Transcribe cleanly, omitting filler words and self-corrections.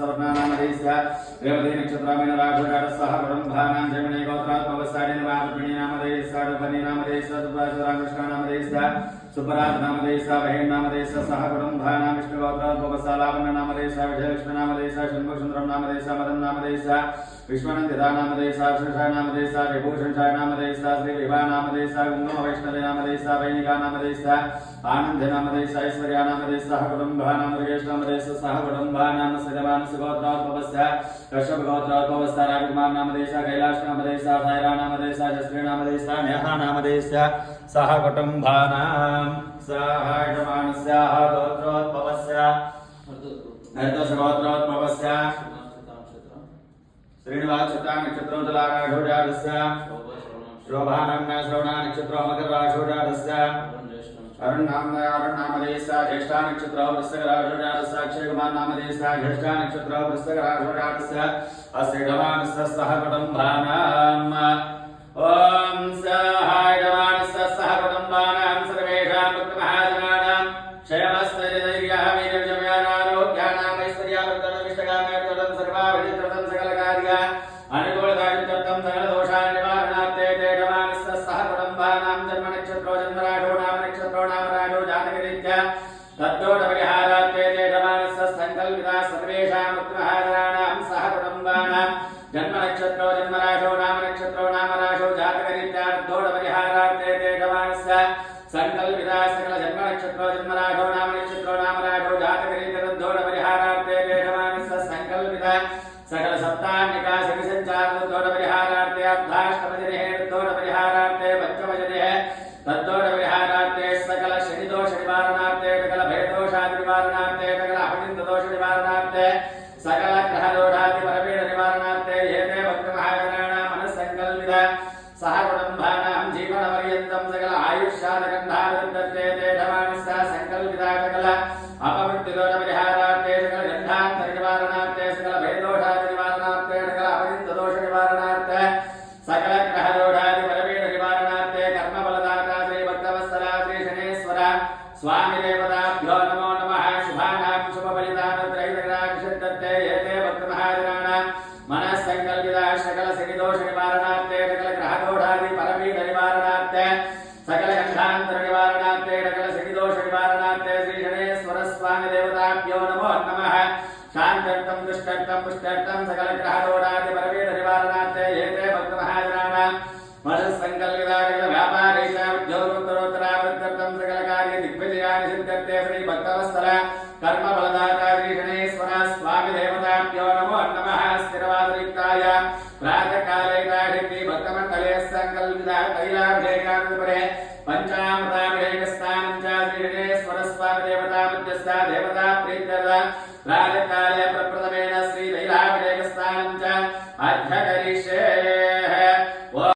सवर्णानामधेस्य रेवती नक्षत्रामेन राघुराडस्सह कुटुम्बानां जमिने गोत्रात्मवस्तारेण रामपणीनामधेस्य रूपनीनामधेस्य सुब्रह्मण्यकृष्णानामधेस्य सुब्रह्मण्यनामधेस्य वहेन्नामधेस्य सह कुटुम्बानां विष्णुगोत्रात्मवस्तालावण्यनामधेस्य विजयलक्ष्मीनामधेस्य शण्मुखसुन्दरनामधेस्य मदन्नामधेस्य विश्वनन्दितानामधेस्य विष्णुषानामधेस्य विभूषणशानामधेस्य श्रीविभानामधेस्य गुङ्गमवैष्णवेनामधेस्य वैनिकानामधेस्य आनन्दनामधेस्य ऐश्वर्यानामधेस्य सह कुटुम्बानां मृगेशनामधेस्य सह कुटुम्बानां सजमानसगोत्रात्मवस्य कश्यपगोत्रात्मवस्य राजकुमारनामधेस्य कैलासनामधेस्य सायरानामधेस्य जस्त्रीनामधेस्य नेहानामधेस्य सह कुटुम्बानां सहायमानस्य गोत्रोद्भवस्य नर्दशगोत्रोद्भवस्य श्रीनिवासचत्रा नक्षत्रोदलाराघोजातस्य शोभानाम्ना श्रवणा नक्षत्रो मकरराघोजातस्य अरुणाम्ना अरुणामधेस्य ज्येष्ठा नक्षत्रो वृश्चिकराघोजातस्य अक्षयकुमारनामधेस्य ज्येष्ठा नक्षत्रो वृश्चिकराघोजातस्य अस्यगमानस्य सह कुटुम्बानाम् ओम सहायमानस्य सह कुटुम्बानां सर्वेषां भक्तमहाजनानां क्षयमस्तैर्यः वीर्यजमयानारोग्यानां ऐश्वर्यावृद्धनमिष्टकाम्यर्थं सर्वाभिजित्रं सकलकार्य अनुकूलतायुक्तं सकलदोषान्निवारणार्थे तेजमानस्य सह कुटुम्बानां जन्मनक्षत्रो जन्मराशो नामनक्षत्रो नामराशो जातकरीत्या तद्दोषपरिहारार्थे तेजमानस्य सङ्कल्पिता सर्वेषां भक्तमहाजनानां सह कुटुम्बानां जन्मनक्षत्रो जन्मराशो नामनक्षत्रो नामराशो जातकरीत्या तद्दोषपरिहारार्थे तेजमानस्य संकल्पिता सकल जन्मनक्षत्रो जन्मराशो नामनक्षत्रो नामराशो जातकरीत्या तद्दोषपरिहारार्थे तेजमानस्य संकल्पिता सकल सप्तान्निका सखिसञ्चार तद्दोषपरिहारार्थे अर्धाष्टमजने तद्दोषपरिहारार्थे पञ्चमजने तद्दोषपरिहारार्थे सकल शनिदोष निवारणार्थे सकल भेददोषादि निवारणार्थे सकल अपनिन्ददोष निवारणार्थे सकल ग्रहदोषादि परपीड निवारणार्थे एते भक्तमहाजनानां मनस्संकल्पित सह कुटुम्बानां जीवनपर्यन्तं सकल आयुष्यादगन्धावृद्धत्ते तेजमानस्य संकल्पिता सकल अपमृत्युदोषपरिहारार्थे सकल गन्धान्तरनिवारणार्थे सकल भेददोषादि निवारणार्थे सकल अपनिन्ददोष निवारणार्थे सकल ग्रहदोषादि परपीड निवारणार्थे कर्मफलदाता श्री भक्तवत्सला श्री शनेश्वर स्वामी देवताभ्यो नमो नमः शुभानां शुभफलितानुग्रहीतग्राक्षितत्ते एते भक्तमहाजनानां मनस्संकल्पिता सकल शनिदोष निवारणार्थे सकल ग्रहदोषादि परपीड निवारणार्थे सकल गन्धान्तर निवारणार्थे सकल शनिदोष निवारणार्थे श्री शनेश्वर स्वामी देवताभ्यो नमो नमः शान्त्यर्थं दुष्टर्थं पुष्टर्थं सकल ग्रहदोषादि परपीड निवारणार्थे एते भक्तमहाजनानां मनस्संकल्पिता सकल व्यापारेश उद्योगोत्तरोत्तरावृद्धर्थं सकल कार्य दिग्विजयानि सिद्ध्यर्थे श्री भक्तवत्सल कर्मफलदाता श्री शनेश्वर स्वामी देवताभ्यो नमो नमः स्थिरवादयुक्ताय प्रातःकाले दाढ्यति भक्तमण्डले संकल्पिता तैलाभिषेकानुपरे पंचामृताभिषेकस्नानं च श्री शनेश्वर स्वामी देवता मध्यस्थ देवता प्रीत्यर्थ प्रातःकाले प्रप्रथमे